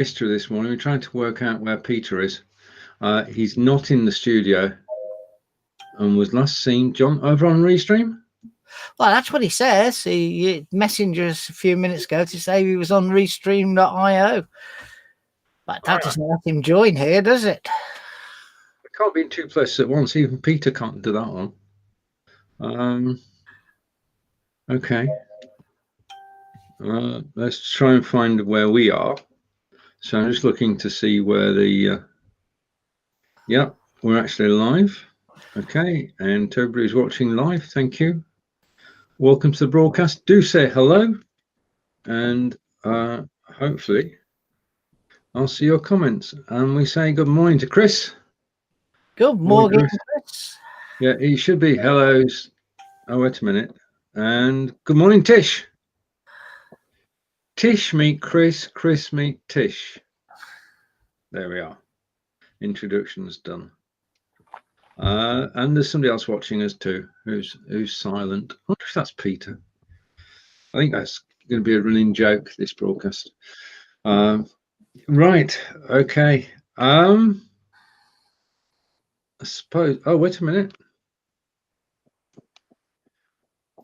history this morning. We're trying to work out where Peter is. He's not in the studio and was last seen, John, over on Restream. Well, that's what he says. He messaged us a few minutes ago to say he was on Restream.io. But that doesn't let him join here, does it? It can't be in two places at once. Even Peter can't do that one. Okay. Let's try and find where we are. So I'm just looking to see where the... yeah, we're actually live. Okay, and everybody who's watching live, thank you. Welcome to the broadcast. Do say hello, and hopefully I'll see your comments. And we say good morning to Chris. Good morning, Chris. Yeah, he should be hellos. Oh, wait a minute. And good morning, Tish. Tish meet Chris, Chris meet Tish. There we are. Introduction's done. And there's somebody else watching us too, who's silent. I wonder if that's Peter. I think that's going to be a running joke, this broadcast. Right, okay. I suppose. Oh, wait a minute.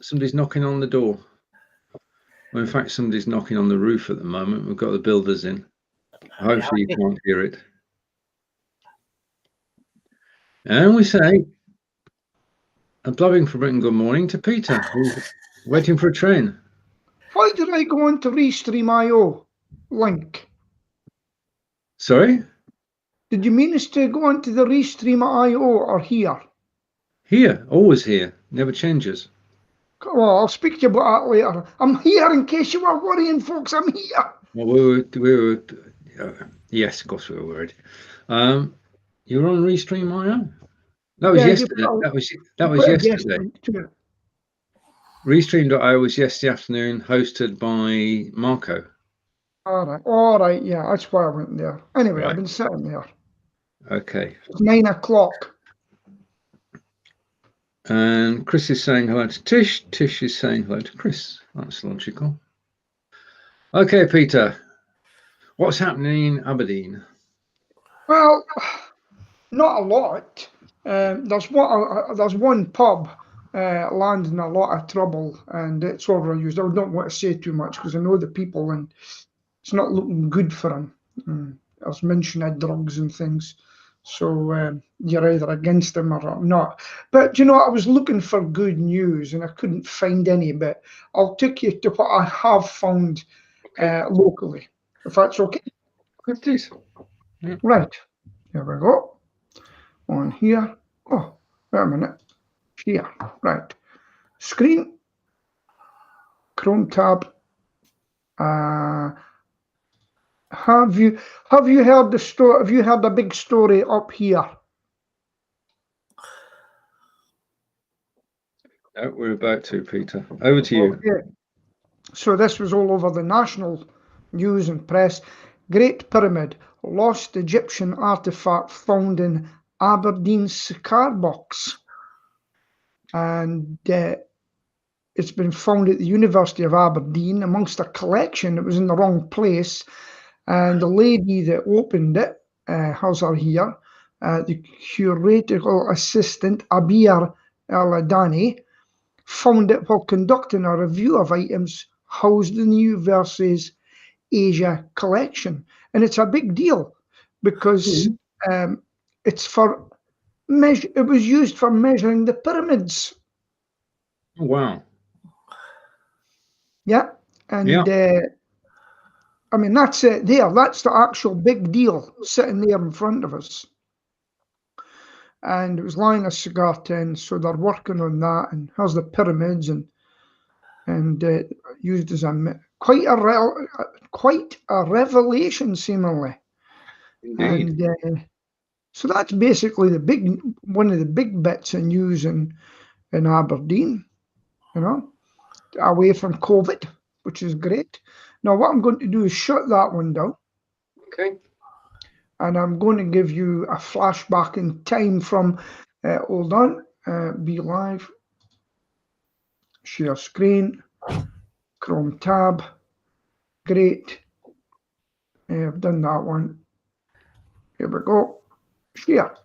Somebody's knocking on the door. Well, in fact, somebody's knocking on the roof at the moment. We've got the builders in. Hopefully you can't hear it. And we say, Blabbing from Britain, good morning to Peter, who's waiting for a train. Why did I go on to Restream.io link? Sorry? Did you mean us to go on to the Restream.io or here? Here, always here, never changes. Well, I'll speak to you about that later. I'm here in case you were worrying, folks. I'm here. Well, we were yes, of course we were worried. You were on Restream.io? That was yesterday. That was yesterday. Restream.io was yesterday afternoon, hosted by Marco. All right, yeah, that's why I went there. Anyway, right. I've been sitting there. Okay. It's 9 o'clock. And Chris is saying hello to Tish. Tish is saying hello to Chris. That's logical. Okay, Peter. What's happening in Aberdeen? Well, not a lot. There's one pub landing a lot of trouble, and it's overused. I don't want to say too much because I know the people, and it's not looking good for them. I was mentioning drugs and things, so you're either against them or not. But you know, I was looking for good news and I couldn't find any. But I'll take you to what I have found locally, if that's okay. Good, please. Yeah. Right, here we go. On here. Oh, wait a minute. Here, right. Screen. Chrome tab. Have you heard the story? Have you heard a big story up here? No, we're about to, Peter. Over to you. Okay. So this was all over the national news and press. Great Pyramid, lost Egyptian artifact found in Aberdeen's cigar box. And it's been found at the University of Aberdeen amongst a collection that was in the wrong place. And the lady that opened it, has her here, the curatorial assistant, Abir El-Adani, found it while conducting a review of items housed in the university's Asia collection. And it's a big deal because it's for it was used for measuring the pyramids. Oh, wow. Yeah. And I mean, that's it there. That's the actual big deal sitting there in front of us. And it was lying a cigar tin, so they're working on that. And here's the pyramids, and used as quite a revelation, seemingly. Indeed. And so that's basically one of the big bits of news in Aberdeen. You know, away from COVID, which is great. Now, what I'm going to do is shut that one down. Okay. And I'm going to give you a flashback in time from, hold on, Be.Live, share screen, Chrome tab, great. I've done that one. Here we go. Share.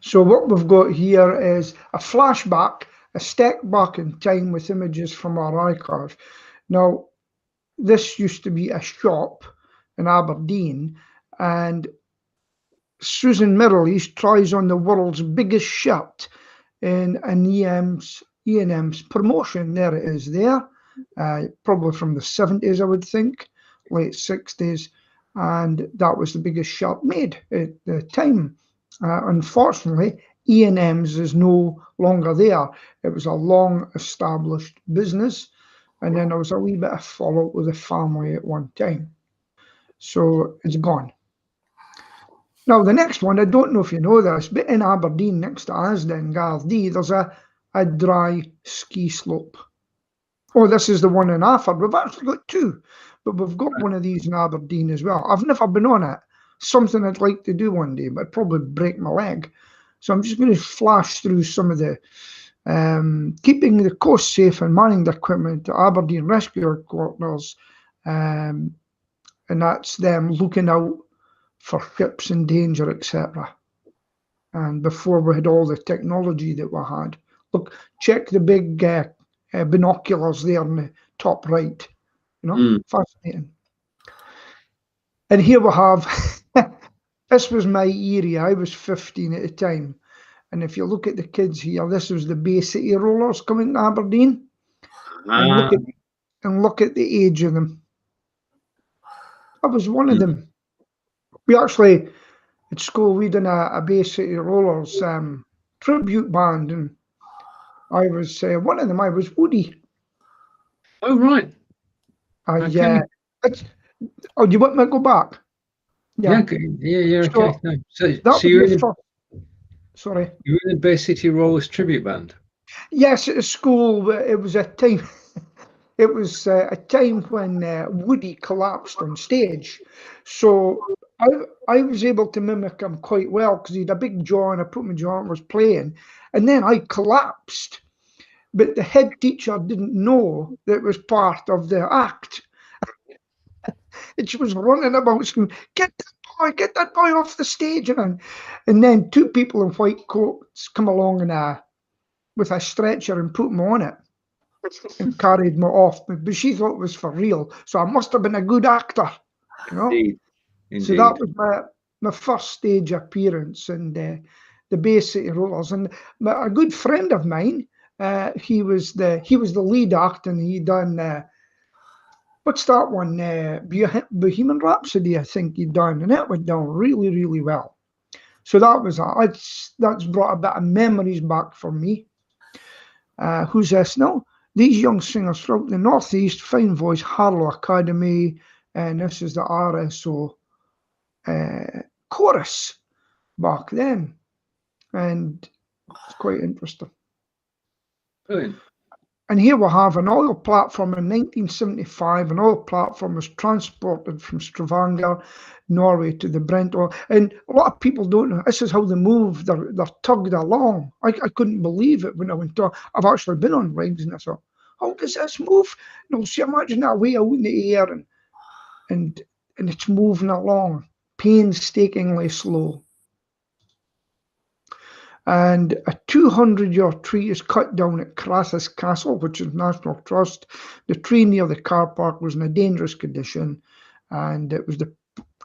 So what we've got here is a flashback, a step back in time with images from our archive. Now, this used to be a shop in Aberdeen, and Susan Middle East tries on the world's biggest shirt in an E&M's promotion. There it is there, probably from the 70s, I would think, late 60s, and that was the biggest shirt made at the time. Unfortunately, E&M's is no longer there. It was a long established business, and then there was a wee bit of fallout with the family at one time. So it's gone. Now, the next one, I don't know if you know this, but in Aberdeen, next to Asda and Gardaí, there's a dry ski slope. Oh, this is the one in Afford. We've actually got two, but we've got one of these in Aberdeen as well. I've never been on it. Something I'd like to do one day, but I'd probably break my leg. So I'm just going to flash through some of the keeping the coast safe and manning the equipment to Aberdeen Rescue Quarters, and that's them looking out for ships in danger, etc. And before we had all the technology that we had. Look, check the big binoculars there in the top right. You know, fascinating. And here we have, this was my area. I was 15 at the time. And if you look at the kids here, this was the Bay City rollers coming to Aberdeen. And look at the age of them. I was one of them. We actually, at school, we done a Bay City Rollers tribute band, and I was one of them. I was Woody. Oh, right. Okay. Oh, do you want me to go back? Yeah, okay. So you're in sorry. You were in the Bay City Rollers tribute band? Yes, at school. It was a time. It was a time when Woody collapsed on stage. So I was able to mimic him quite well because he had a big jaw and I put my jaw and was playing. And then I collapsed. But the head teacher didn't know that it was part of the act. And she was running about screaming, get that boy off the stage. And then two people in white coats come along and with a stretcher and put him on it and carried me off. But she thought it was for real. So I must have been a good actor, you know. Indeed. So that was my first stage appearance in the Bay City Rollers. And a good friend of mine, he was the lead act, and he done what's that one? Bohemian Rhapsody, I think he'd done, and it went down really, really well. So that's brought a bit of memories back for me. Who's this now? These young singers throughout the Northeast, fine voice, Harlow Academy, and this is the RSO chorus back then, and it's quite interesting. Brilliant. And here we have an oil platform in 1975. An oil platform was transported from Stavanger, Norway to the Brent oil. And a lot of people don't know, this is how they move. They're tugged along. I couldn't believe it when I went to, I've actually been on rigs and I thought, how does this move? You know, see, imagine that way out in the air and it's moving along, painstakingly slow. And a 200-year tree is cut down at Crathis Castle, which is National Trust. The tree near the car park was in a dangerous condition, and it was the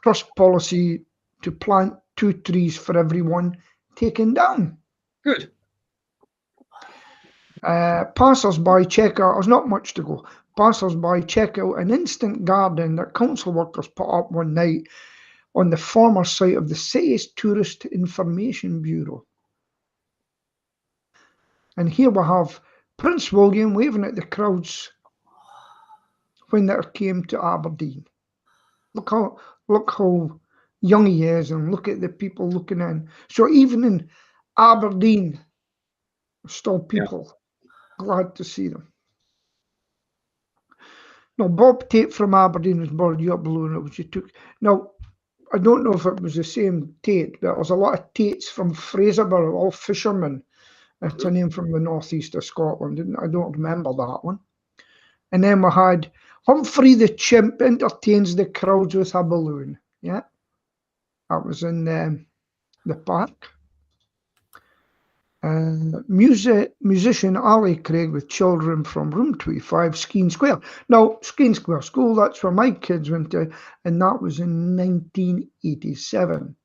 trust policy to plant 2 trees for everyone taken down. Good. Passers-by check out, there's not much to go. Passers-by check out an instant garden that council workers put up one night on the former site of the city's Tourist Information Bureau. And here we have Prince William waving at the crowds when they came to Aberdeen. Look how young he is, and look at the people looking in. So even in Aberdeen, still people glad to see them. Now, Bob Tate from Aberdeen has borrowed you up below, which you took. Now, I don't know if it was the same Tate, but there's a lot of Tates from Fraserburgh, all fishermen. It's a name from the northeast of Scotland. I don't remember that one. And then we had Humphrey the Chimp entertains the crowds with a balloon. Yeah, that was in the park. Musician Ali Craig with children from Room 25, Skene Square. Now, Skene Square School, that's where my kids went to, and that was in 1987.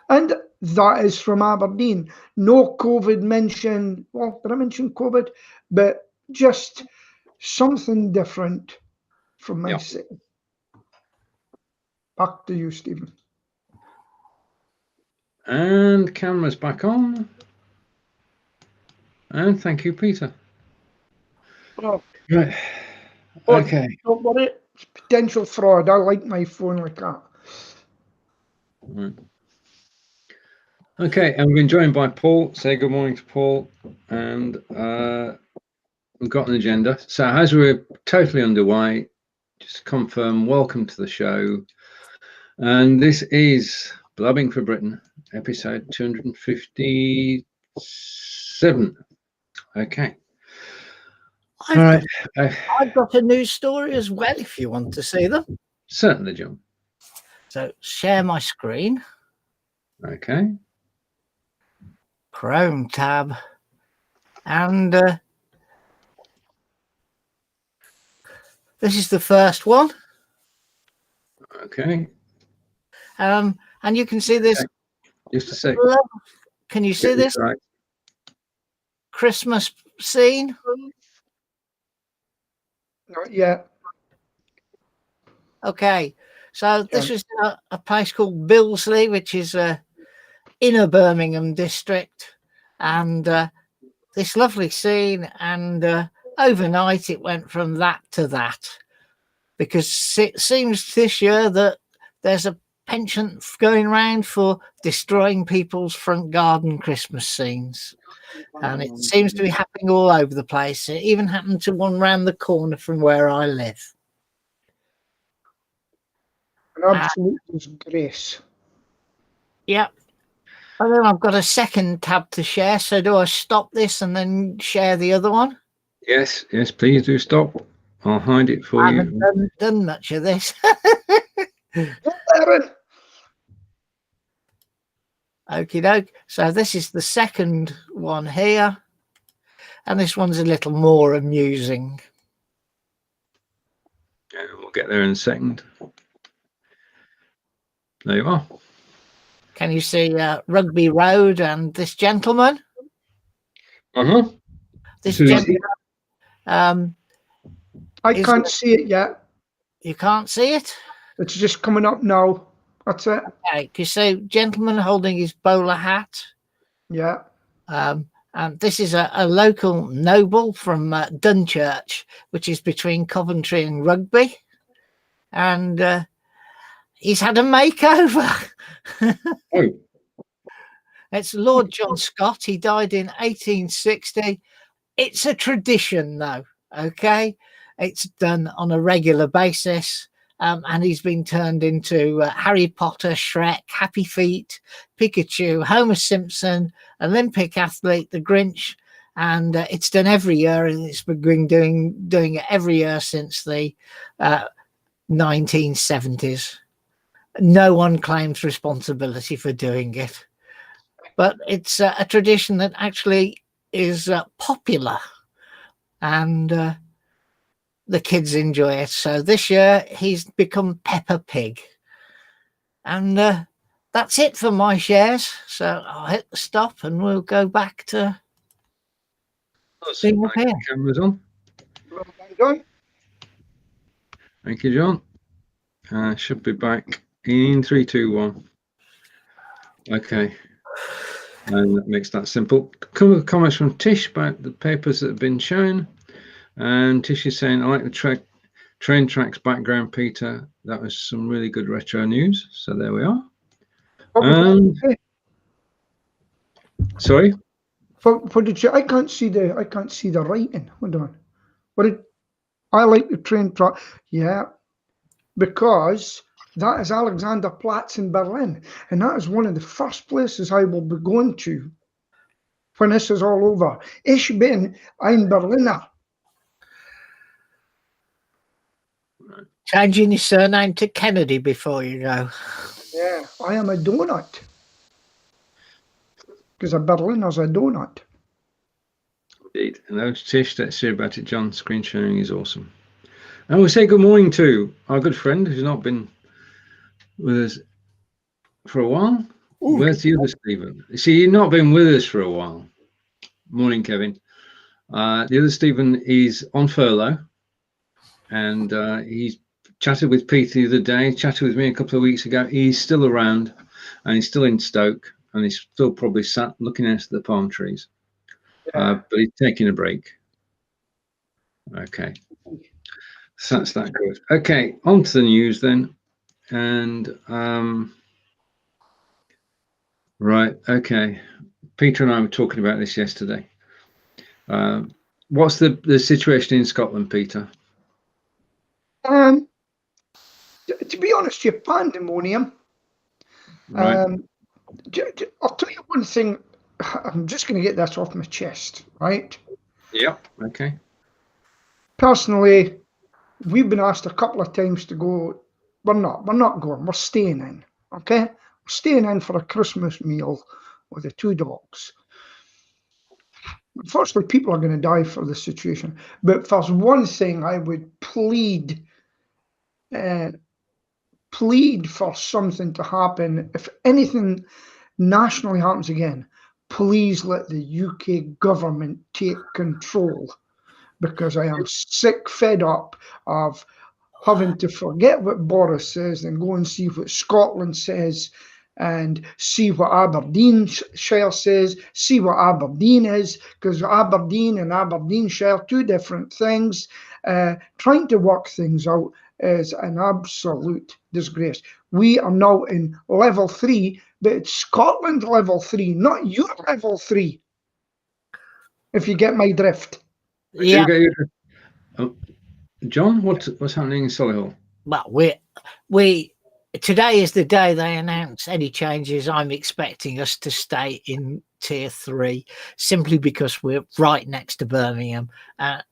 And that is from Aberdeen. No COVID mention. Well, did I mention COVID? But just something different from my city. Back to you, Stephen. And camera's back on. And thank you, Peter. Oh, Right. Okay. Don't worry. It's potential fraud. I like my phone like that. Right. Okay, and we've been joined by Paul. Say good morning to Paul. And we've got an agenda. So as we're totally underway, just confirm, welcome to the show. And this is Blabbing for Britain, episode 257. Okay. All right. I've got a news story as well, if you want to see them. Certainly, John. So share my screen. Okay. Chrome tab. And this is the first one. Okay. And you can see this. Okay. Just a sec. Can you see this? Right. Christmas scene? Not yet. Okay. So this is a place called Bilsley, which is inner Birmingham district. And this lovely scene. And overnight it went from that to that. Because it seems this year that there's a penchant going around for destroying people's front garden Christmas scenes. And it seems to be happening all over the place. It even happened to one round the corner from where I live. An absolute disgrace. Yep. And then I've got a second tab to share. So do I stop this and then share the other one? Yes, please do stop. I'll hide it for I you. haven't done much of this. Okie doke. So this is the second one here. And this one's a little more amusing. Yeah, we'll get there in a second. There you are. Can you see Rugby Road and this gentleman? This gentleman. I can't see it yet. You can't see it? It's just coming up now. That's it. Okay. Can you see gentleman holding his bowler hat? Yeah. And this is a local noble from Dunchurch, which is between Coventry and Rugby. And he's had a makeover. Oh. It's Lord John Scott. He died in 1860. It's a tradition, though. Okay. It's done on a regular basis. And he's been turned into Harry Potter, Shrek, Happy Feet, Pikachu, Homer Simpson, Olympic athlete, the Grinch. And it's done every year. And it's been doing it every year since the 1970s. No one claims responsibility for doing it. But it's a tradition that actually is popular. And the kids enjoy it. So this year he's become Peppa Pig. And that's it for my shares. So I'll hit the stop and we'll go back to Awesome. Camera's on. Thank you, John. Should be back in 3, 2, 1. Okay. And that makes that simple. A couple of comments from Tish about the papers that have been shown. And Tish is saying, I like the train tracks background, Peter. That was some really good retro news. So there we are. Sorry? What did you? I can't see the writing. Hold on. I like the train track? Yeah, because that is Alexanderplatz in Berlin, and that is one of the first places I will be going to when this is all over. Ich bin ein Berliner. Changing your surname to Kennedy before you go. Yeah, I am a donut. Because a Berliner's a donut. Indeed. Hello, Tish. Let's hear about it, John. Screen sharing is awesome. And we'll say good morning to our good friend who's not been with us for a while. Ooh. Where's the other Stephen? See, you've not been with us for a while. Morning, Kevin. The other Stephen is on furlough, and he's chatted with Peter the other day, chatted with me a couple of weeks ago. He's still around, and he's still in Stoke, and he's still probably sat looking at the palm trees. Yeah. But he's taking a break. Okay. So that's that good. Okay, on to the news then. And right, okay. Peter and I were talking about this yesterday. What's the situation in Scotland, Peter? To be honest, your pandemonium. Right. I'll tell you one thing. I'm just going to get this off my chest, right? Yeah. Okay. Personally, we've been asked a couple of times to go. We're not going. We're staying in. Okay, we're staying in for a Christmas meal with the 2 dogs. Unfortunately, people are going to die for this situation. But if there's one thing I would plead for something to happen, if anything nationally happens again, please let the UK government take control, because I am sick, fed up of having to forget what Boris says and go and see what Scotland says, and see what Aberdeenshire says, see what Aberdeen is, because Aberdeen and Aberdeenshire, 2 different things. Trying to work things out is an absolute disgrace. We are now in level 3, but it's Scotland level 3, not your level 3, if you get my drift. Yeah. John, what's happening in Solihull? Well, we today is the day they announce any changes. I'm expecting us to stay in tier 3 simply because we're right next to Birmingham.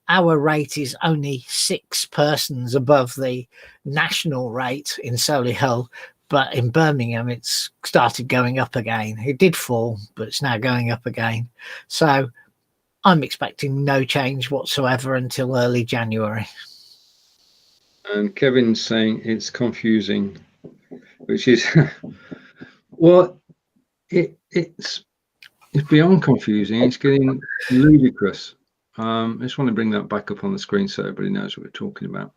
Our rate is only 6 persons above the national rate in Solihull, but in Birmingham it's started going up again. It did fall, but it's now going up again. So I'm expecting no change whatsoever until early January. And Kevin's saying it's confusing, which is, well, it's beyond confusing. It's getting ludicrous. I just want to bring that back up on the screen so everybody knows what we're talking about.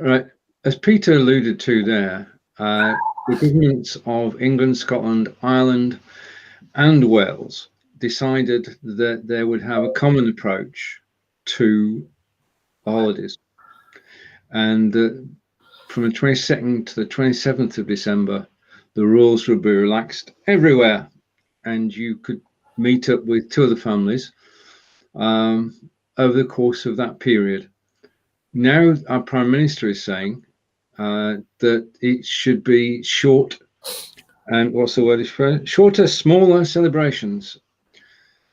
All right, as Peter alluded to there, the governments of England, Scotland, Ireland, and Wales decided that they would have a common approach to holidays, and from the 22nd to the 27th of December, the rules would be relaxed everywhere, and you could meet up with 2 other families over the course of that period. Now our Prime Minister is saying that it should be short, and what's the word for it? Shorter, smaller celebrations,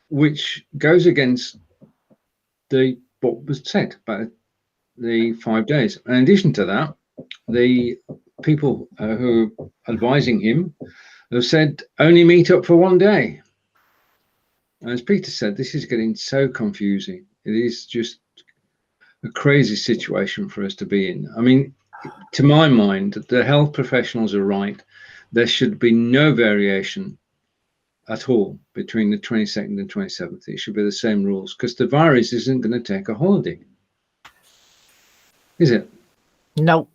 which goes against what was said about the 5 days. In addition to that, the people who are advising him have said only meet up for 1 day. As Peter said, this is getting so confusing. It is just a crazy situation for us to be in. I mean, to my mind, the health professionals are right. There should be no variation at all between the 22nd and 27th. It should be the same rules, because the virus isn't going to take a holiday, is it? No.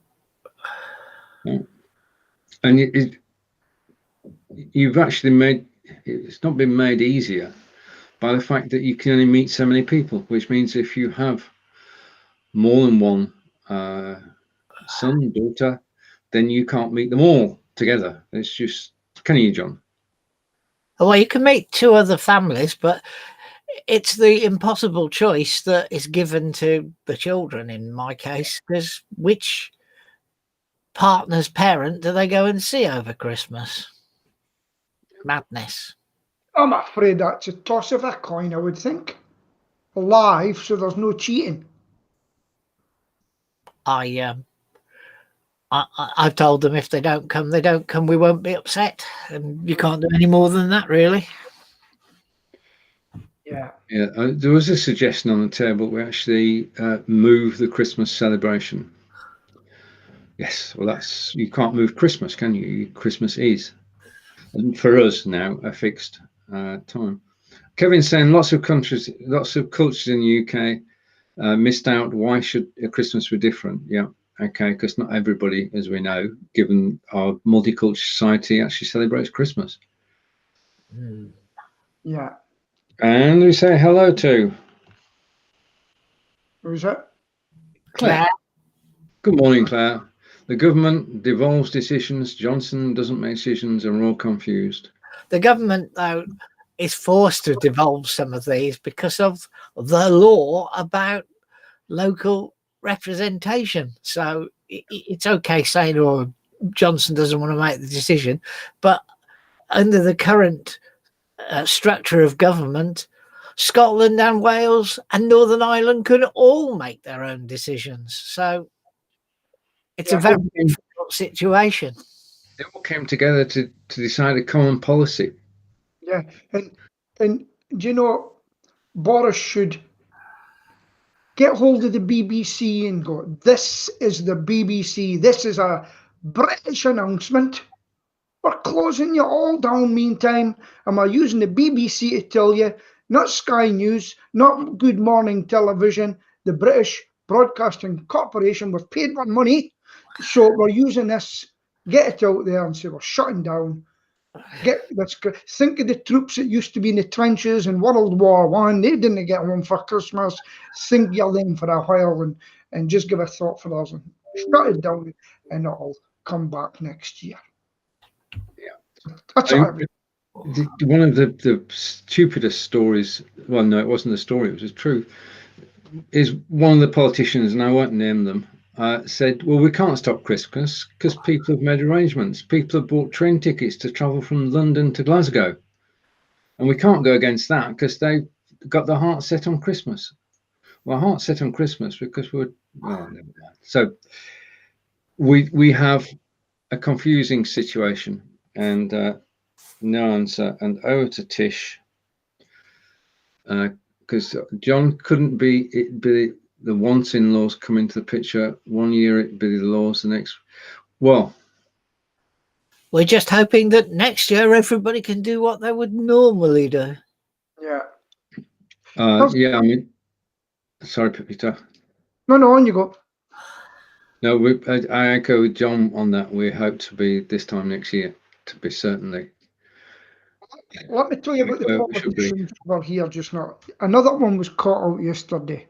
And you've actually made, it's not been made easier by the fact that you can only meet so many people, which means if you have more than one son, daughter, then you can't meet them all together. It's just, can you, John? Well, you can meet 2 other families, but it's the impossible choice that is given to the children in my case, because which partner's parent do they go and see over Christmas? Madness. I'm afraid that's a toss of a coin, I would think. Live, so there's no cheating. I've told them if they don't come, they don't come. We won't be upset, and you can't do any more than that, really. Yeah. Yeah, there was a suggestion on the table. We actually move the Christmas celebration. Yes, well, you can't move Christmas, can you? Christmas is, and for us now, a fixed time. Kevin's saying lots of cultures in the UK missed out. Why should Christmas be different? Yeah, okay, because not everybody, as we know, given our multicultural society, actually celebrates Christmas. Yeah. And we say hello to Who's that? Claire. Good morning, Claire. The government devolves decisions. Johnson doesn't make decisions, and we're all confused. The government, though, is forced to devolve some of these because of the law about local representation. So it's okay saying, "Oh, Johnson doesn't want to make the decision," but under the current structure of government, Scotland and Wales and Northern Ireland can all make their own decisions. So it's a very difficult situation. They all came together to decide a common policy. Yeah, and do you know, Boris should get hold of the BBC and go, this is the BBC, this is a British announcement. We're closing you all down meantime, and we're using the BBC to tell you, not Sky News, not Good Morning Television, the British Broadcasting Corporation. We've paid our money, so we're using this. Get it out there and say we're shutting down. Think of the troops that used to be in the trenches in World War One. They didn't get home for Christmas. Think of them for a while and just give a thought for us and shut it down, and it'll come back next year. Yeah, that's one of the stupidest stories. Well, no, it wasn't a story; it was true. Is one of the politicians, and I won't name them, said, well, we can't stop Christmas because people have made arrangements. People have bought train tickets to travel from London to Glasgow. And we can't go against that because they've got their heart set on Christmas. Well, heart set on Christmas because never mind. So we have a confusing situation, and no answer. And over to Tish, because John couldn't be the once-in-laws come into the picture. 1 year it'd be the laws, the next. Well, we're just hoping that next year everybody can do what they would normally do. Yeah. Yeah, I mean, sorry, Peter. No, on you go. No, I echo with John on that. We hope to be this time next year, to be certainly. Let me tell you about the politicians who were here just now. Another one was caught out yesterday.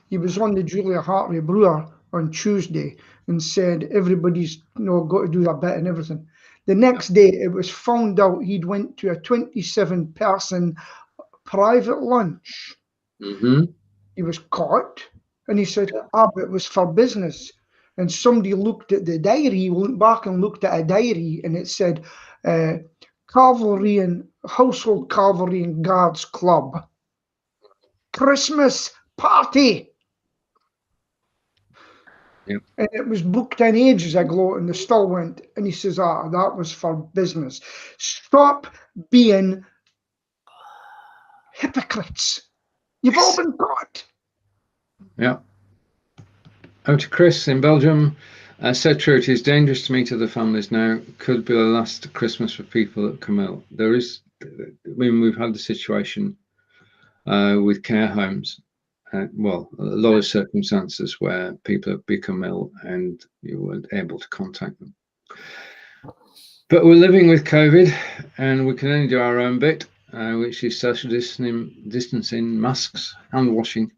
He was on the Julia Hartley Brewer on Tuesday and said everybody's got to do their bit and everything. The next day, it was found out he'd went to a 27-person private lunch. Mm-hmm. He was caught, and he said, but it was for business. And somebody looked at the diary. He went back and looked at a diary, and it said, Cavalry and Household Cavalry and Guards Club. Christmas party. Yep. And it was booked in ages ago, and they still went. And he says, that was for business. Stop being hypocrites. You've all been caught. Yeah. Over to Chris in Belgium. So true, it is dangerous to meet other families now. Could be the last Christmas for people that come out. There is, we've had the situation with care homes. A lot of circumstances where people have become ill and you weren't able to contact them. But we're living with COVID, and we can only do our own bit, which is social distancing, masks, hand washing,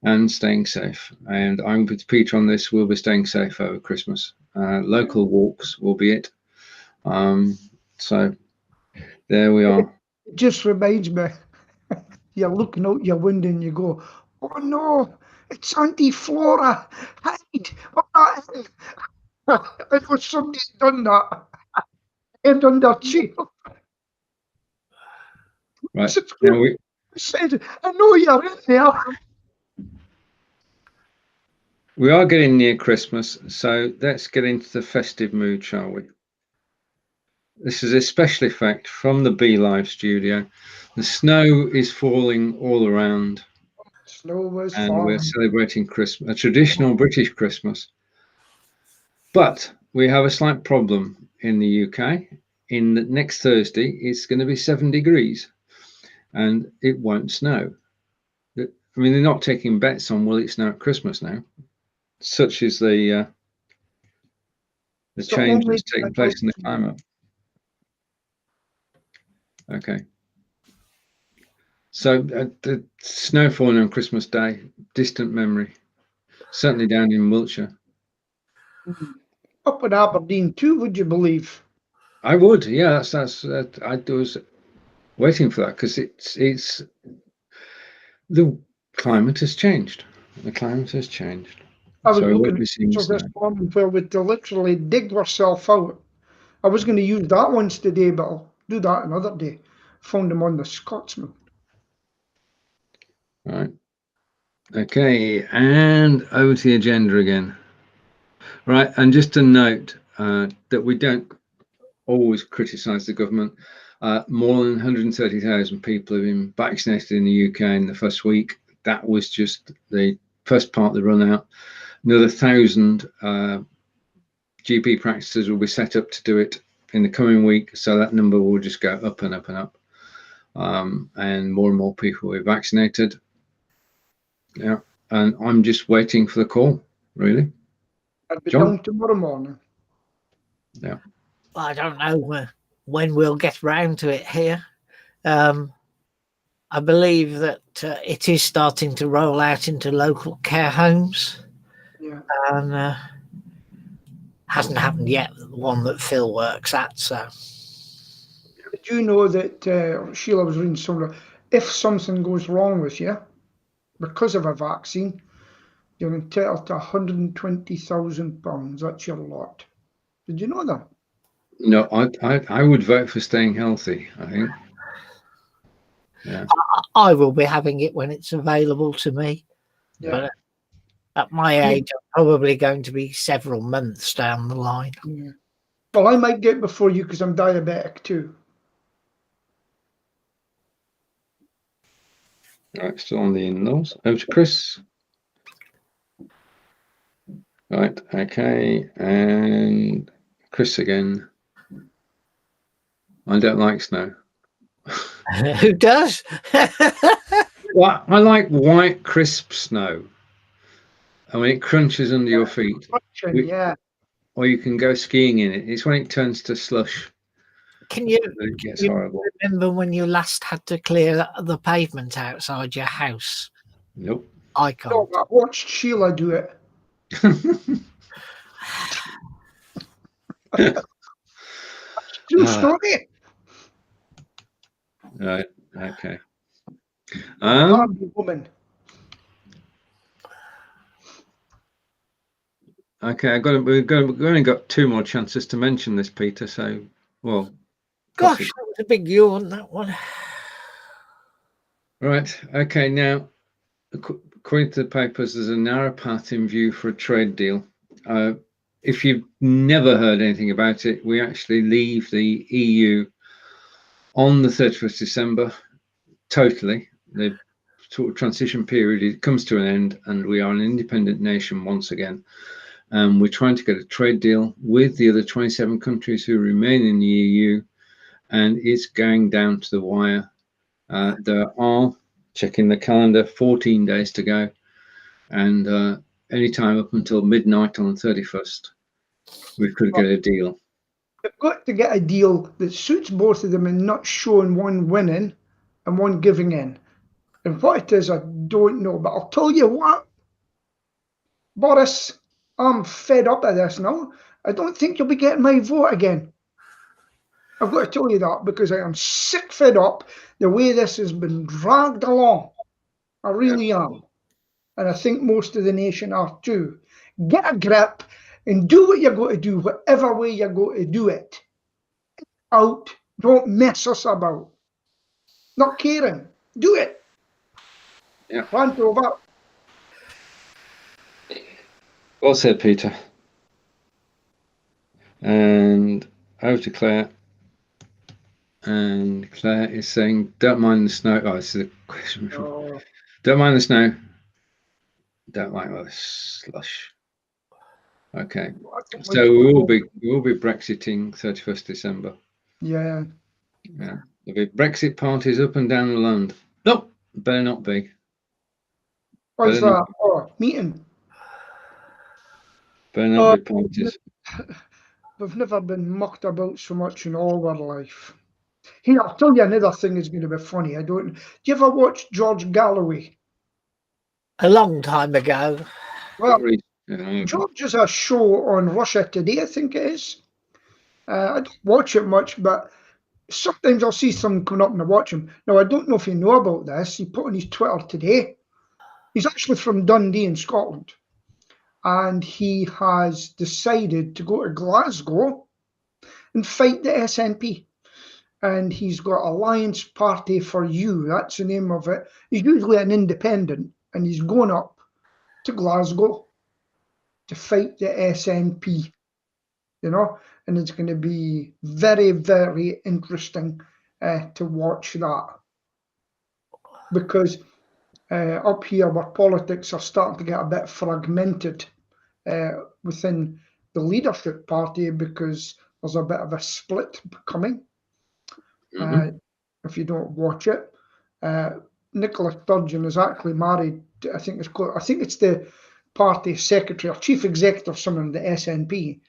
and staying safe. And I'm with Peter on this. We'll be staying safe over Christmas. Local walks will be it. So there we are. It just reminds me, you're looking out your window and you go, oh no, it's Auntie Flora. Hide. We're not in. It was somebody done that. Head under chair. Right. I said, I know you're in there. We are getting near Christmas, so let's get into the festive mood, shall we? This is a special effect from the Be.Live studio. The snow is falling all around, Snow was and we're falling. celebrating Christmas, a traditional British Christmas. But we have a slight problem in the UK. In the next Thursday, it's going to be 7 degrees, and it won't snow. I mean, they're not taking bets on will it snow at Christmas now. Such is the change that's taking place in the climate. Okay. So the snow falling on Christmas Day, distant memory. Certainly down in Wiltshire. Up in Aberdeen too, would you believe? I would, yeah. That's I was waiting for that because it's the climate has changed. The climate has changed. I was So looking at this Right. Okay, and over to the agenda again. Right, and just to note that we don't always criticise the government. More than 130,000 people have been vaccinated in the UK in the first week. That was just the first part of the run out. Another 1,000 GP practices will be set up to do it in the coming week, so that number will just go up and up and up, and more people will be vaccinated. Yeah, and I'm just waiting for the call, really. I'll be John? down tomorrow morning. Yeah. I don't know when we'll get round to it here. I believe that it is starting to roll out into local care homes. Yeah. And hasn't happened yet, the one that Phil works at. So, Did you know that Sheila was reading somewhere, if something goes wrong with you because of a vaccine, you're entitled to £120,000. That's your lot. Did you know that? No, I would vote for staying healthy, I think. Yeah. I will be having it when it's available to me. Yeah. But at my age, I'm probably going to be several months down the line. Yeah. Well, I might get it before you because I'm diabetic too. Right, still on the in-laws. Over to Chris. Right, okay, and Chris again. I don't like snow. Who does? Well, I like white, crisp snow. I mean, it crunches under your feet. Yeah. Or you can go skiing in it. It's when it turns to slush. Can you horrible. remember when you last had to clear the pavement outside your house? Nope. I can't. No, I watched Sheila do it. True story. Right. Okay. Woman. Okay, we've only got 2 more chances to mention this, Peter. So, well. Gosh, that was a big yawn, that one. Right. Okay. Now, according to the papers, there's a narrow path in view for a trade deal. If you've never heard anything about it, we actually leave the EU on the 31st December. Totally. The sort of transition period comes to an end, and we are an independent nation once again. We're trying to get a trade deal with the other 27 countries who remain in the EU, and it's going down to the wire. There are, checking the calendar, 14 days to go, and any time up until midnight on the 31st, we could get a deal. We've got to get a deal that suits both of them and not showing one winning and one giving in. And what it is, I don't know, but I'll tell you what, Boris, I'm fed up of this now. I don't think you'll be getting my vote again. I've got to tell you that because I am sick fed up the way this has been dragged along. I really am. And I think most of the nation are too. Get a grip and do what you're going to do, whatever way you're going to do it. Out. Don't mess us about. Not caring. Do it. Yeah. Rant over. Well said, Peter. And over to Claire. And Claire is saying, don't mind the snow. Oh, this is a question. Oh, Don't mind the snow. Don't like the slush. Okay. I don't So like we football. will be Brexiting 31st December. Yeah. Yeah. There'll be Brexit parties up and down the land. Nope, better not be. What's Better that? Oh, meeting. not be parties. We've never been mucked about so much in all our life. Here, I'll tell you another thing that's going to be funny. Do you ever watch George Galloway? A long time ago. Well, Yeah. George has a show on Russia Today, I think it is. I don't watch it much, but sometimes I'll see something coming up and I watch him. Now, I don't know if you know about this. He put on his Twitter today. He's actually from Dundee in Scotland. And he has decided to go to Glasgow and fight the SNP. And he's got Alliance Party for You. That's the name of it. He's usually an independent, and he's going up to Glasgow to fight the SNP, you know, and it's going to be very, very interesting to watch that. Because up here, where politics are starting to get a bit fragmented within the leadership party, because there's a bit of a split coming. If you don't watch it, Nicola Sturgeon is actually married. I think it's the party secretary or chief executive, someone in the SNP,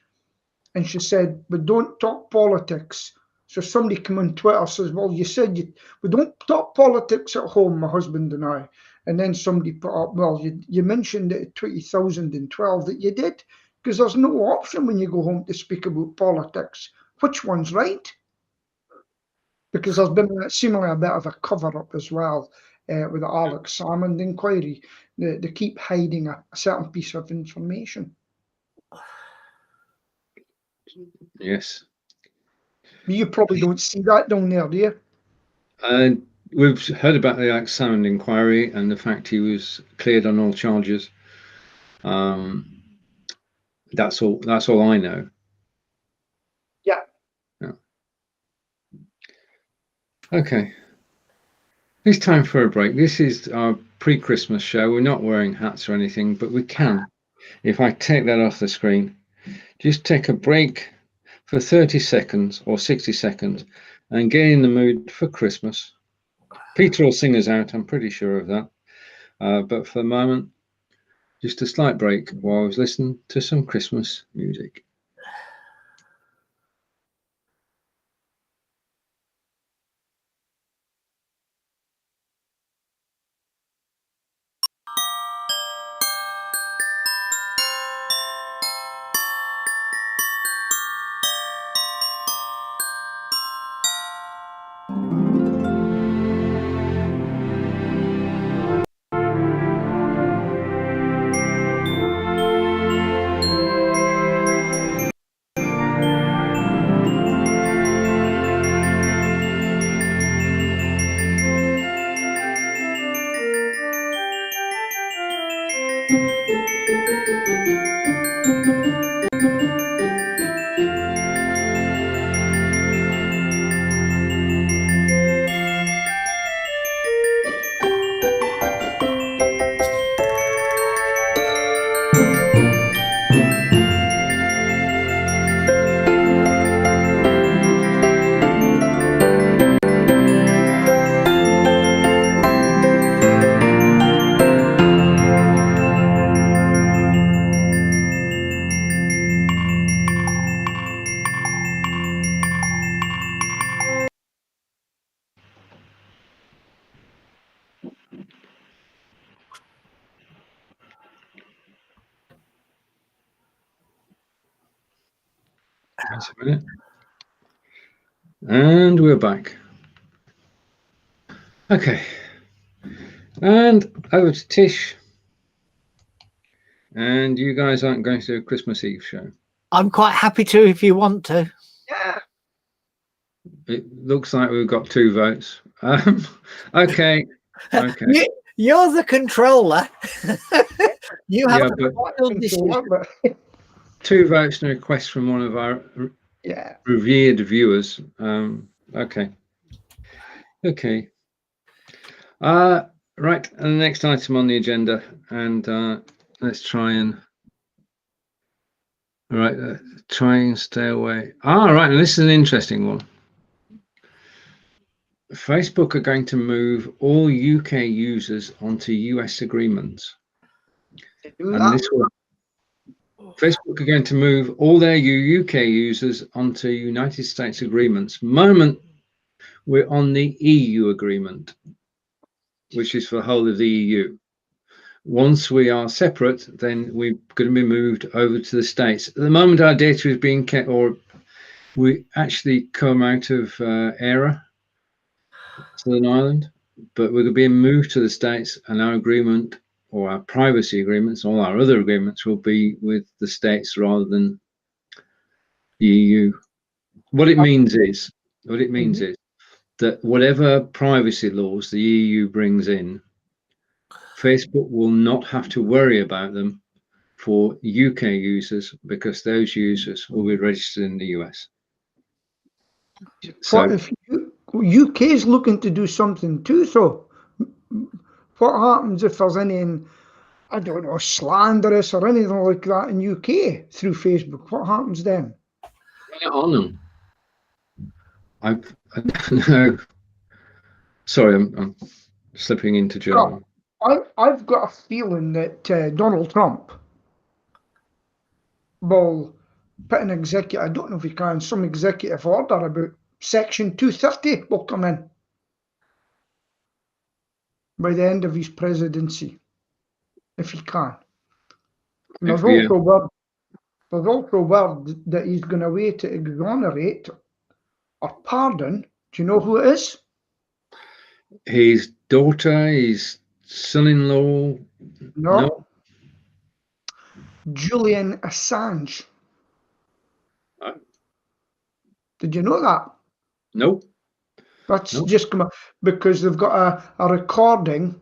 and she said, "We don't talk politics." So somebody came on Twitter says, "Well, you said we don't talk politics at home, my husband and I." And then somebody put up, "Well, you mentioned it in 2012 that you did, because there's no option when you go home to speak about politics. Which one's right?" Because there's been seemingly a bit of a cover-up as well with the Alex Salmond inquiry. They keep hiding a certain piece of information. Yes. You probably don't see that down there, do you? And we've heard about the Alex Salmond inquiry and the fact he was cleared on all charges. That's all I know. Yeah. Okay. It's time for a break. This is our pre-Christmas show. We're not wearing hats or anything, but we can. If I take that off the screen, just take a break for 30 seconds or 60 seconds and get in the mood for Christmas. Peter will sing us out, I'm pretty sure of that. But for the moment, just a slight break while I was listening to some Christmas music. Just a minute. And we're back. Okay. And over to Tish. And you guys aren't going to do a Christmas Eve show? I'm quite happy to if you want to. Yeah. It looks like we've got 2 votes. Okay. Okay. You're the controller. You have Yeah, to but final decision. But 2 votes and a request from one of our yeah. revered viewers. Okay. Right, and the next item on the agenda, and let's try and try and stay away. Right, and this is an interesting one. Facebook are going to move all UK users onto US agreements. And this will, Facebook are going to move all their UK users onto United States agreements. Moment we're on the EU agreement, which is for the whole of the EU. Once we are separate, then we're going to be moved over to the States. At the moment, our data is being kept, or we actually come out of ERA, Southern Ireland, but we're being moved to the States, and our agreement, or our privacy agreements, all our other agreements, will be with the States rather than the EU. What it means is that whatever privacy laws the EU brings in, Facebook will not have to worry about them for UK users, because those users will be registered in the US. So what if UK is looking to do something too? So what happens if there's any, I don't know, slanderous or anything like that in UK through Facebook? What happens then? on them. I don't know. Sorry, I'm slipping into German. I've got a feeling that Donald Trump will put an executive, I don't know if he can, some executive order about Section 230 will come in by the end of his presidency, if he can. And there's also word that he's going to wait to exonerate or pardon. Do you know who it is? His daughter, his son-in-law. No. Julian Assange. Did you know that? Nope. That's just come up because they've got a recording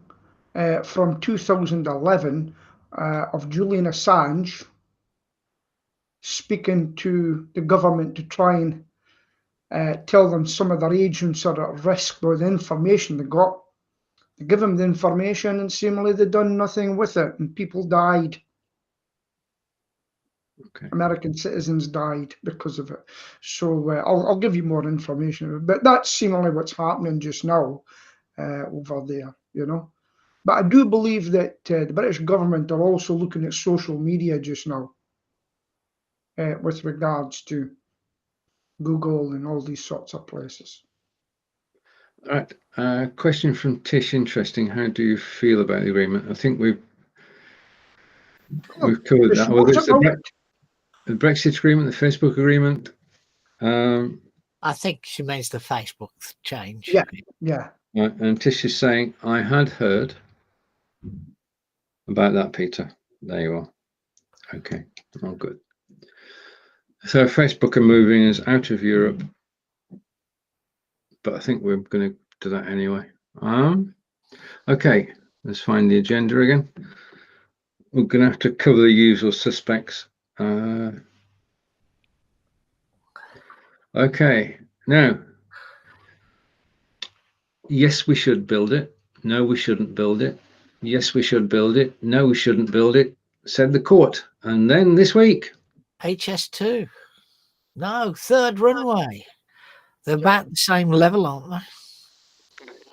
from 2011 of Julian Assange speaking to the government to try and tell them some of their agents are at risk with the information they got. They give them the information and seemingly they've done nothing with it, and people died. Okay. American citizens died because of it. So I'll give you more information, but that's seemingly what's happening just now over there, you know. But I do believe that the British government are also looking at social media just now with regards to Google and all these sorts of places. All right. Question from Tish. Interesting. How do you feel about the agreement? I think we've covered that. Well, it's the Brexit agreement, the Facebook agreement. I think she means the Facebook change. Yeah. And Tish is saying, I had heard about that, Peter. There you are. Okay. Oh, good. So Facebook are moving us out of Europe, but I think we're going to do that anyway. Okay, let's find the agenda again. We're going to have to cover the usual suspects. Okay, now, yes, we should build it. No, we shouldn't build it. Yes, we should build it. No, we shouldn't build it, said the court. And then this week, HS2. No, third runway. They're about the same level, aren't they?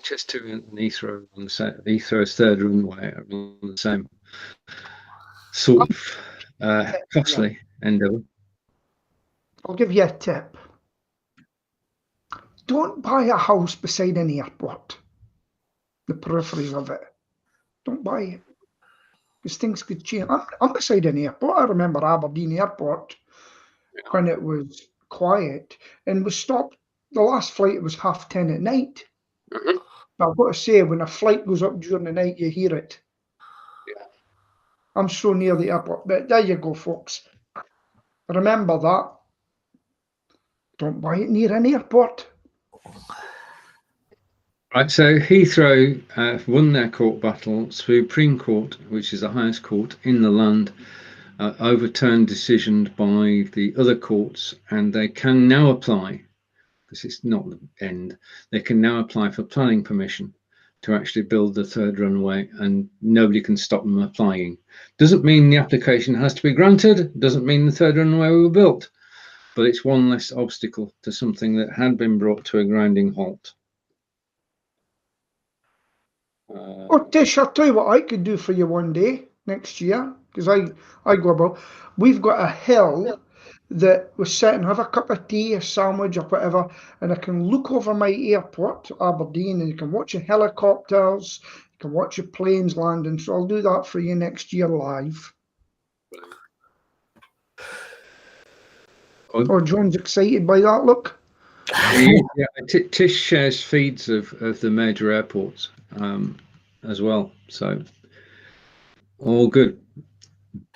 HS2 and Heathrow on the Heathrow's third runway are on the same sort of costly endeavour. I'll give you a tip. Don't buy a house beside an airport. The peripheries of it. Don't buy it. Because things could change. I'm beside an airport. I remember Aberdeen Airport when it was quiet and we stopped. The last flight was 10:30 at night. Mm-hmm. But I've got to say, when a flight goes up during the night, you hear it. Yeah. I'm so near the airport. But there you go, folks. Remember that. Don't buy it near an airport. Right, so Heathrow won their court battle. Supreme Court, which is the highest court in the land, overturned decisions by the other courts, and they can now apply, because it's not the end, they can now apply for planning permission to actually build the third runway, and nobody can stop them applying. Doesn't mean the application has to be granted, doesn't mean the third runway will be built, but it's one less obstacle to something that had been brought to a grinding halt. Oh, Tish, I'll tell you what I could do for you one day next year, because I go about. We've got a hill that we're sitting, have a cup of tea, a sandwich, or whatever, and I can look over my airport, Aberdeen, and you can watch your helicopters, you can watch your planes landing. So I'll do that for you next year live. Oh, John's excited by that, look. Yeah, Tish shares feeds of the major airports as well, so all good.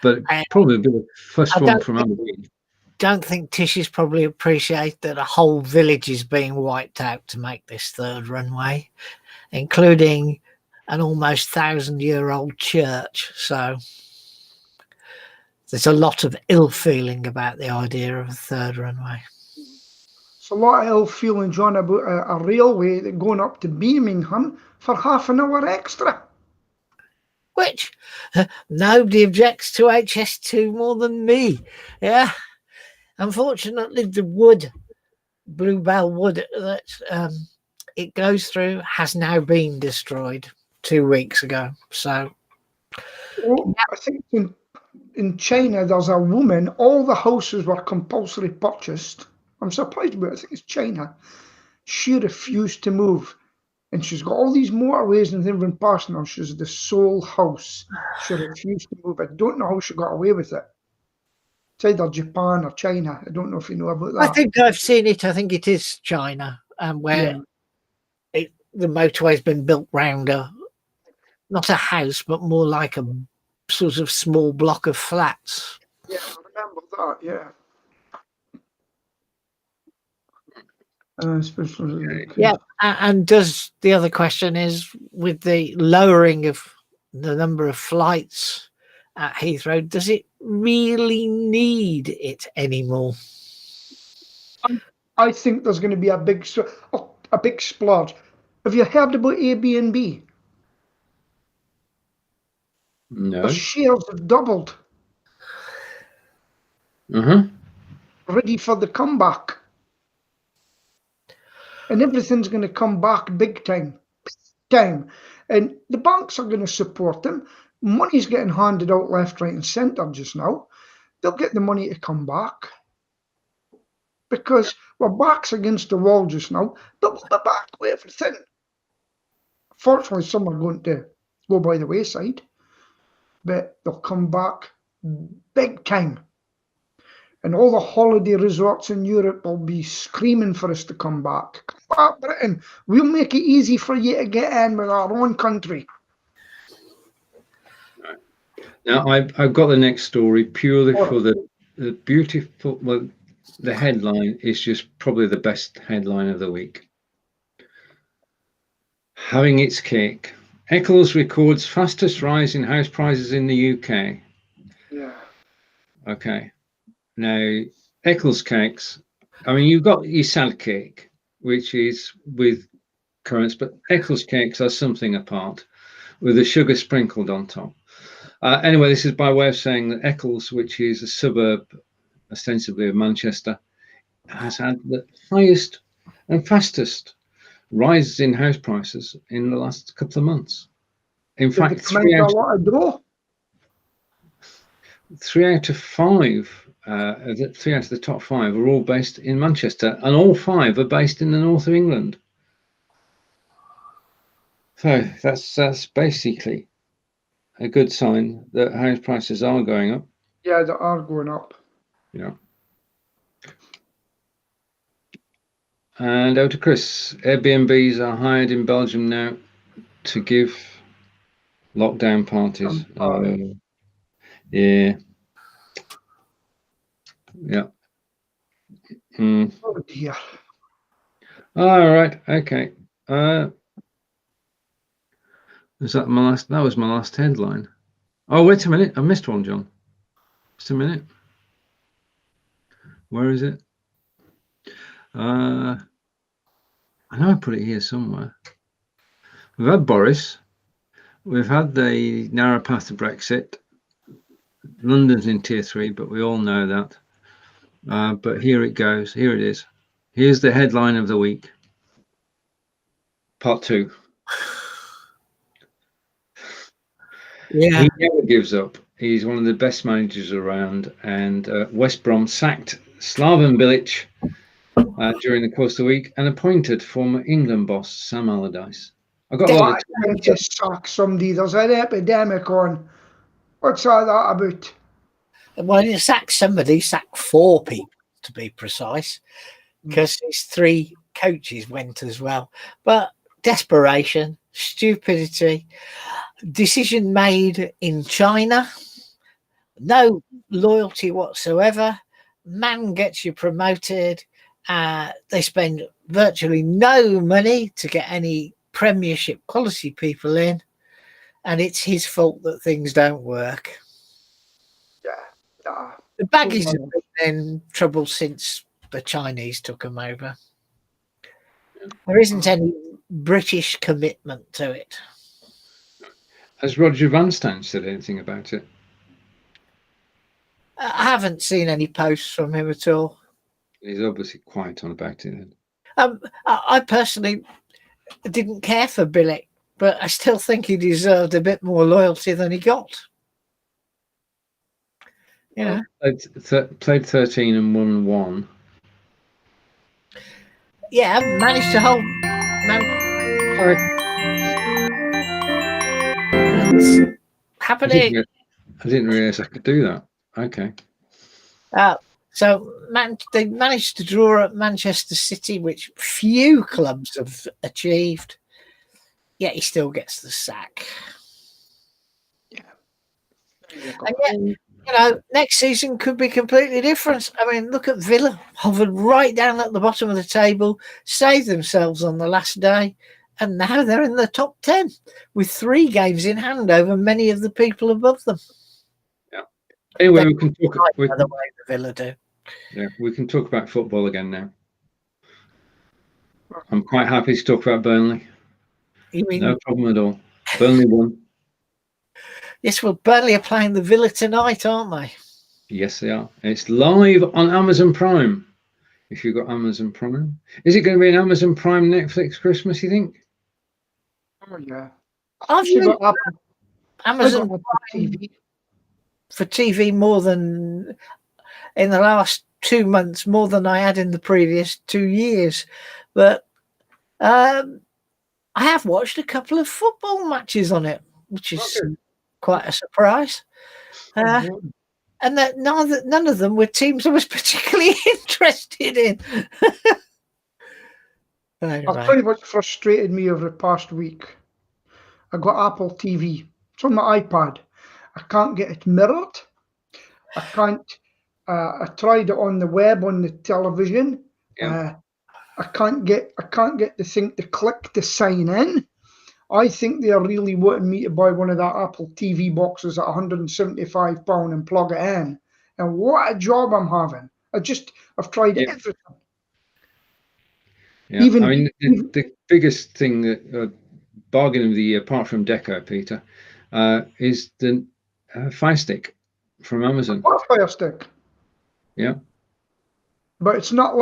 But probably a bit of first one from Aberdeen. Don't think Tishies probably appreciate that a whole village is being wiped out to make this third runway, including an almost 1,000-year-old church. So there's a lot of ill feeling about the idea of a third runway. It's a lot of ill feeling, John, about a railway that going up to Birmingham for half an hour extra. Which nobody objects to HS2 more than me. Yeah. Unfortunately, the wood, Bluebell wood that it goes through has now been destroyed 2 weeks ago. So, well, I think in China, there's a woman, all the houses were compulsory purchased. I'm surprised about it. I think it's China. She refused to move. And she's got all these motorways and everything passing her. She's the sole house. She refused to move. I don't know how she got away with it. It's either Japan or China. I don't know if you know about that. I think I've seen it. I think it is China, where the motorway's been built round not a house, but more like a sort of small block of flats. Yeah, I remember that, yeah. Yeah, and does the other question is, with the lowering of the number of flights at Heathrow, does it really need it anymore? I think there's going to be a big splurge. Have you heard about Airbnb? No. The shares have doubled. Ready for the comeback. And everything's going to come back big time. And the banks are going to support them. Money's getting handed out left, right, and centre just now. They'll get the money to come back. Because we're backs against the wall just now, but we'll be back with everything. Fortunately, some are going to go by the wayside, but they'll come back big time. And all the holiday resorts in Europe will be screaming for us to come back. Come back, Britain. We'll make it easy for you to get in with our own country. Now, I've got the next story purely for the beautiful, well, the headline is just probably the best headline of the week. Having its cake. Eccles records fastest rise in house prices in the UK. Yeah. Okay. Now, Eccles cakes, I mean, you've got your sad cake, which is with currants, but Eccles cakes are something apart, with the sugar sprinkled on top. Anyway, this is by way of saying that Eccles, which is a suburb ostensibly of Manchester, has had the highest and fastest rises in house prices in the last couple of months. In fact, 3 out of 5, 3 out of the top 5 are all based in Manchester, and all 5 are based in the north of England. So that's basically a good sign that house prices are going up. Yeah, they are going up. Yeah. And over to Chris. Airbnbs are hired in Belgium now to give lockdown parties. Yeah. Yeah. Oh dear. All right. Okay. Is that my last? That was my last headline. Oh, wait a minute. I missed one, John. Just a minute. Where is it? I know I put it here somewhere. We've had Boris. We've had the narrow path to Brexit. London's in tier 3, but we all know that. But here it goes. Here it is. Here's the headline of the week. Part 2. Yeah. He never gives up. He's one of the best managers around. And West Brom sacked Slaven Bilic during the course of the week and appointed former England boss Sam Allardyce. I got all Why can't you sack somebody? There's an epidemic on. What's all that about? Well, you sack somebody, sack 4 people to be precise, because his 3 coaches went as well. But desperation, stupidity, decision made in China, no loyalty whatsoever. Man gets you promoted. They spend virtually no money to get any Premiership quality people in, and it's his fault that things don't work. Yeah. The Baggies have been in trouble since the Chinese took them over. There isn't any British commitment to it. Has Roger Van Steen said anything about it? I haven't seen any posts from him at all. He's obviously quiet on about it then. I personally didn't care for Bilic, but I still think he deserved a bit more loyalty than he got. You know, played 13 and won 1. Yeah, managed to hold. It's happening. I didn't realise I could do that. Okay. So they managed to draw at Manchester City, which few clubs have achieved. Yet he still gets the sack. Yeah. And yet, you know, next season could be completely different. I mean, look at Villa, hovered right down at the bottom of the table, saved themselves on the last day, and now they're in the top 10 with 3 games in hand over many of the people above them. Yeah. Anyway, we can talk. By the way, the Villa do. Yeah, we can talk about football again now. I'm quite happy to talk about Burnley. You mean, no problem at all. Burnley won. Yes, well, Burnley are playing the Villa tonight, aren't they? Yes, they are. It's live on Amazon Prime. If you've got Amazon Prime, is it going to be an Amazon Prime Netflix Christmas? You think? Oh yeah. I've You used got Amazon Prime TV for TV more than in the last 2 months, more than I had in the previous 2 years. But I have watched a couple of football matches on it, which is quite a surprise. And that none of them were teams I was particularly interested in. Anyway. I'll tell you what frustrated me over the past week. I got Apple TV. It's on my iPad. I can't get it mirrored. I can't. I tried it on the web on the television. Yeah. I can't get the thing to click to sign in. I think they are really wanting me to buy one of that Apple TV boxes at £175 and plug it in. And what a job I'm having. I've tried everything. Yeah, I mean, the biggest thing that bargain of the year, apart from Deco, Peter, is the Fire Stick from Amazon. What a Fire Stick? Yeah, but it's not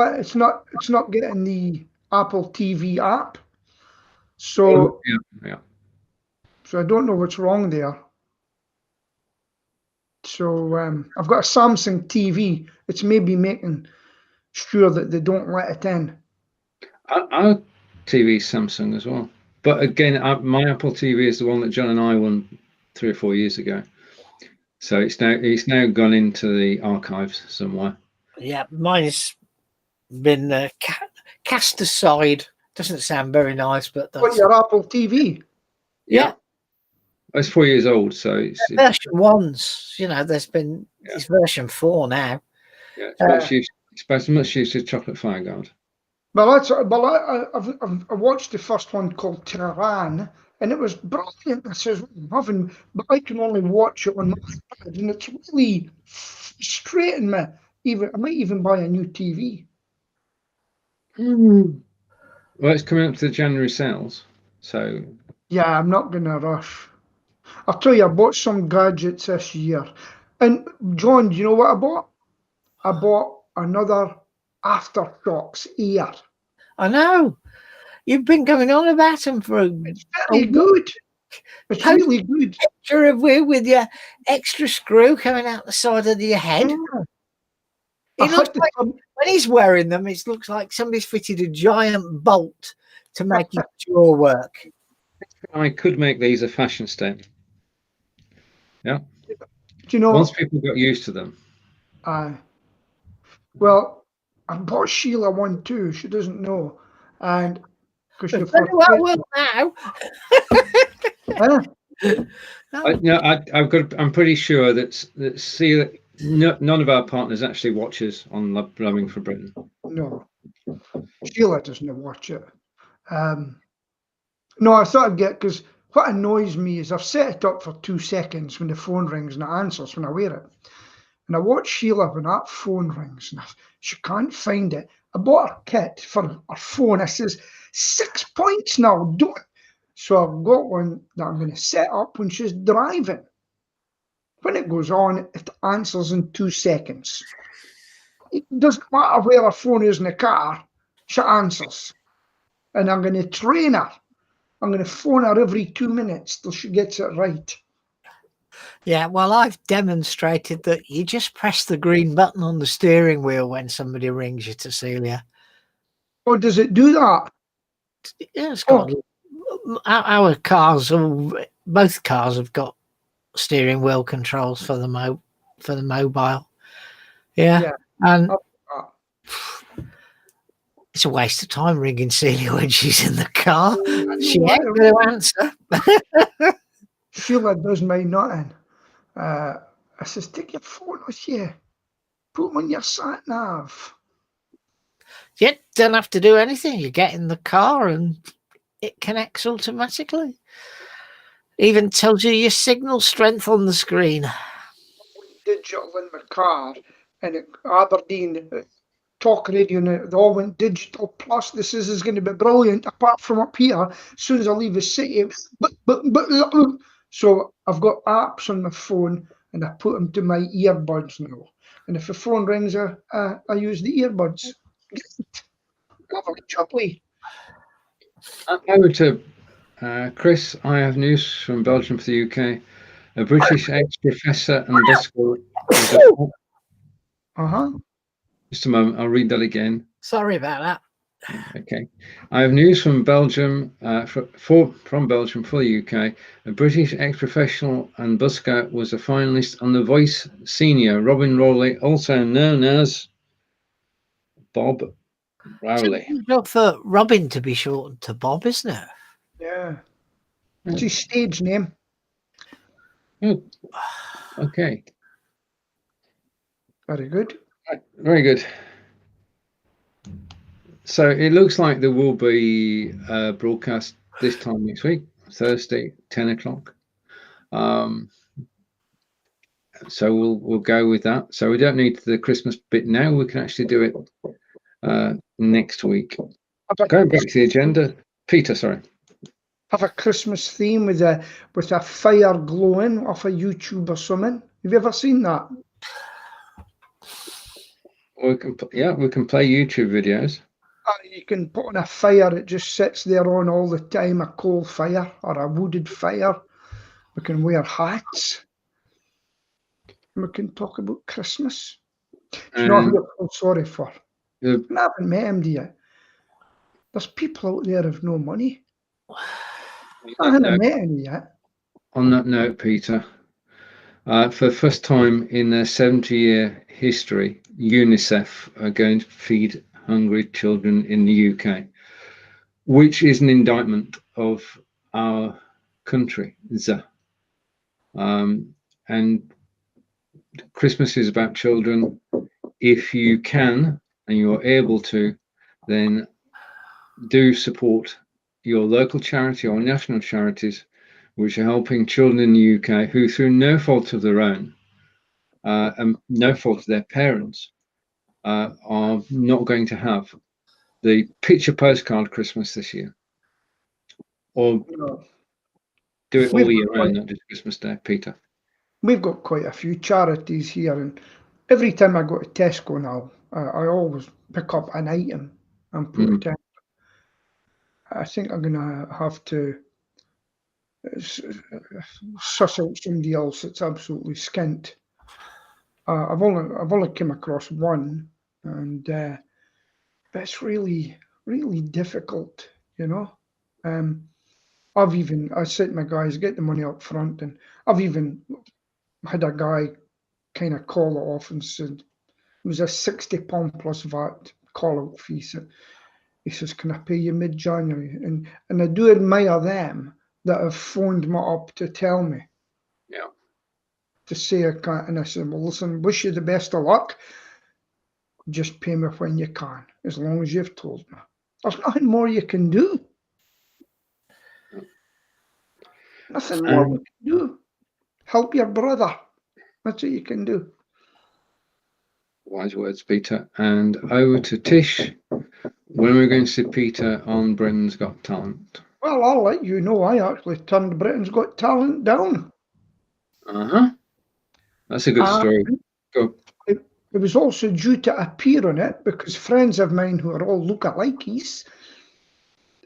getting the Apple TV app. So So I don't know what's wrong there. So I've got a Samsung TV. It's maybe making sure that they don't let it in. Our TV is Samsung as well. But again, my Apple TV is the one that John and I won 3 or 4 years ago. So it's now gone into the archives somewhere. Yeah, mine's been cast aside. Doesn't sound very nice, but that's... What, your Apple TV? Yeah. It's 4 years old, so it's version 1's. You know, there's been it's version 4 now. Yeah, it's much used to Chocolate Fireguard. Well, I've watched the first one called Tehran. and it was brilliant. I says, I'm having, but I can only watch it on my iPad, and it's really frustrating me. I might even buy a new TV. Well, it's coming up to the January sales, so Yeah, I'm not gonna rush. I'll tell you, I bought some gadgets this year, and John, do you know what I bought? I bought another Aftershocks ear. I know. You've been going on about them for a Very good. It's Post really good. picture of you with your extra screw coming out the side of your head. Yeah. It looks like when he's wearing them, it looks like somebody's fitted a giant bolt to make his jaw work. I could make these a fashion statement. Yeah. Do you know? Once people got used to them. Well, I bought Sheila one too. She doesn't know, and because she well now. I'm pretty sure that none of our partners actually watches on Blabbing for Britain. No, Sheila doesn't watch it. No, I thought I'd get, because what annoys me is I've set it up for 2 seconds when the phone rings and it answers when I wear it. And I watch Sheila when that phone rings and she can't find it. I bought her kit for her phone. I says, 6 points now, don't. So I've got one that I'm going to set up when she's driving. When it goes on, it answers in 2 seconds. It doesn't matter where her phone is in the car, she answers. And I'm going to train her. I'm going to phone her every 2 minutes till she gets it right. Yeah, well, I've demonstrated that you just press the green button on the steering wheel when somebody rings you to Celia. Oh, does it do that? Yeah, it's got our cars. Both cars have got steering wheel controls for the mobile. Yeah. And it's a waste of time ringing Celia when she's in the car. She ain't going to answer. Sheila does my nothing. I says, take your phone with you. Put them on your sat nav. You don't have to do anything. You get in the car and it connects automatically. Even tells you your signal strength on the screen. Digital in my car, and Aberdeen talk radio, and they all went digital. Plus, this is going to be brilliant. Apart from up here, as soon as I leave the city, so I've got apps on my phone, and I put them to my earbuds now. And if the phone rings, I use the earbuds. Lovely, jubbly. Over to Chris. I have news from Belgium for the UK. A British ex-professor and busker. Just a moment, I'll read that again. Sorry about that. Okay. I have news from Belgium, from Belgium for the UK. A British ex-professional and busker was a finalist on The Voice Senior. Robin Rowley, also known as Bob Rowley. Not for Robin to be shortened to Bob, isn't it? Yeah. It's his stage name. Oh, okay. Very good. Very good. So it looks like there will be a broadcast this time next week, Thursday, 10 o'clock. So we'll go with that. So we don't need the Christmas bit now. We can actually do it next week. Going back to the agenda, Peter, sorry. Have a Christmas theme with a fire glowing off a YouTube or something. Have you ever seen that? We can play YouTube videos. You can put on a fire that just sits there on all the time, a coal fire or a wooded fire. We can wear hats. And we can talk about Christmas. Do you know who I feel sorry for? I haven't met him yet. There's people out there who have no money. I haven't met him yet. On that note, Peter, for the first time in their 70-year history, UNICEF are going to feed hungry children in the UK, which is an indictment of our country. And Christmas is about children. If you can and you're able to, then do support your local charity or national charities which are helping children in the UK who, through no fault of their own and no fault of their parents, are not going to have the picture postcard Christmas this year, or do it all year round, not just Christmas Day, Peter? We've got quite a few charities here, and every time I go to Tesco now, I always pick up an item and put it in. I think I'm going to have to suss out somebody else that's absolutely skint. I've only come across one, and but it's really difficult, you know. I said to my guys, get the money up front, and I've even had a guy kind of call it off and said it was a £60 plus VAT call out fee. So he says, "Can I pay you mid-January?" And I do admire them that have phoned me up to tell me. Yeah. To say I can't, and I said, "Well, listen, wish you the best of luck. Just pay me when you can, as long as you've told me. There's nothing more you can do. Nothing more we can do. Help your brother. That's what you can do." Wise words, Peter. And over to Tish. When are we going to see Peter on Britain's Got Talent? Well, I'll let you know. I actually turned Britain's Got Talent down. That's a good story. Go. It was also due to appear on it because friends of mine who are all lookalikes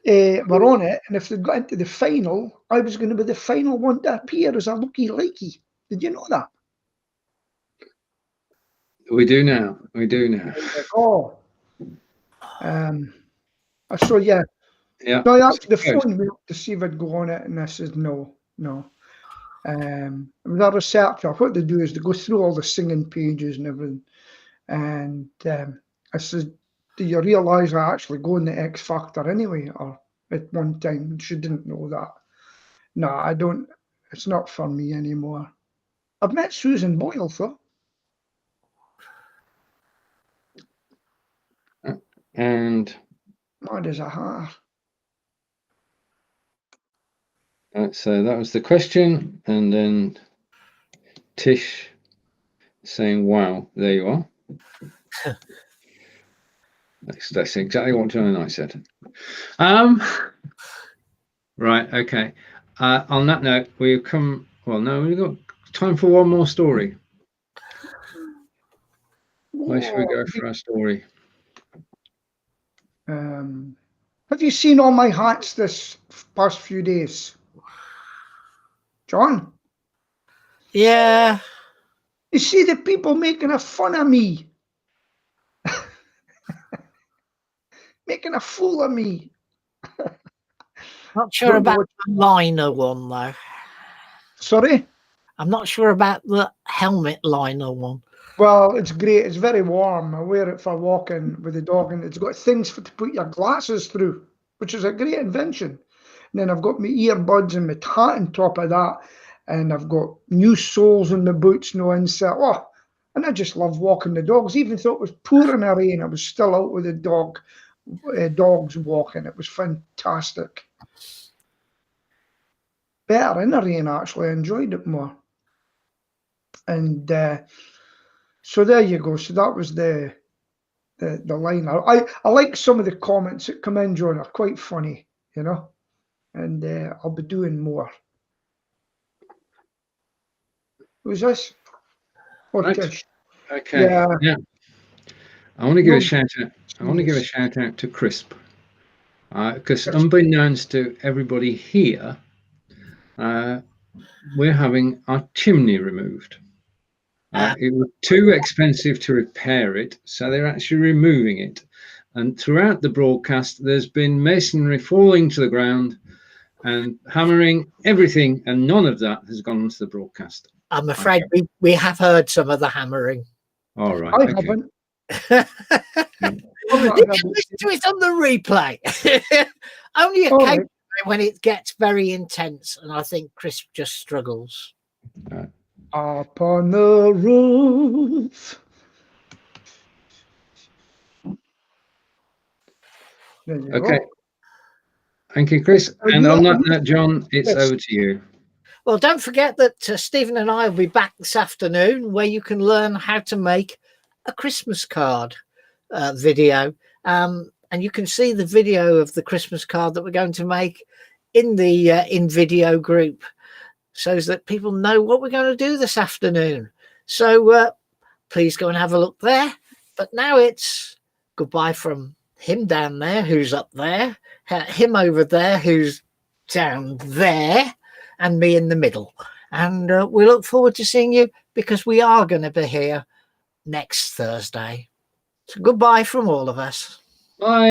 were on it, and if they got into the final, I was going to be the final one to appear as a looky-likey. Did you know that? We do now. We do now. Oh. So yeah. Yeah. No, the phone me up to see if I'd go on it, and I said no. With our researcher, what they do is they go through all the singing pages and everything, and I said, "Do you realise I actually go in the X Factor anyway?" Or at one time, she didn't know that. No, I don't. It's not for me anymore. I've met Susan Boyle though. And mad as a hatter. So that was the question, and then Tish saying, "Wow, there you are." That's exactly what John and I said. Right, okay. On that note, we've come. Well, no, we've got time for one more story. Where should we go for our story? Have you seen all my hats this past few days, John? Yeah. You see the people making a fun of me. Making a fool of me. Not sure about the liner one, though. Sorry? I'm not sure about the helmet liner one. Well, it's great. It's very warm. I wear it for walking with the dog, and it's got things to put your glasses through, which is a great invention. And then I've got my earbuds and my hat on top of that, and I've got new soles in the boots, no insert. Oh, and I just love walking the dogs. Even though it was pouring rain, I was still out with the dogs walking. It was fantastic. Better in the rain, actually. I enjoyed it more. And so there you go. So that was the liner. I like some of the comments that come in, John, are quite funny, you know. And I'll be doing more. Who's this? Right. Tish. Okay. Yeah. I want to give a shout out. I want to give a shout out to Crisp, because unbeknownst to everybody here, we're having our chimney removed. It was too expensive to repair it, so they're actually removing it. And throughout the broadcast, there's been masonry falling to the ground and hammering everything, and none of that has gone onto the broadcast. I'm afraid we have heard some of the hammering. All right. I haven't. You can listen to it on the replay. Only occasionally when it gets very intense, and I think Chris just struggles. Up on the roof. Okay. Thank you, Chris. And on that note, John, it's over to you. Well, don't forget that Stephen and I will be back this afternoon, where you can learn how to make a Christmas card video. And you can see the video of the Christmas card that we're going to make in the in video group, so that people know what we're going to do this afternoon. So please go and have a look there. But now it's goodbye from him down there, who's up there, him over there, who's down there, and me in the middle. And we look forward to seeing you, because we are going to be here next Thursday. So goodbye from all of us. Bye.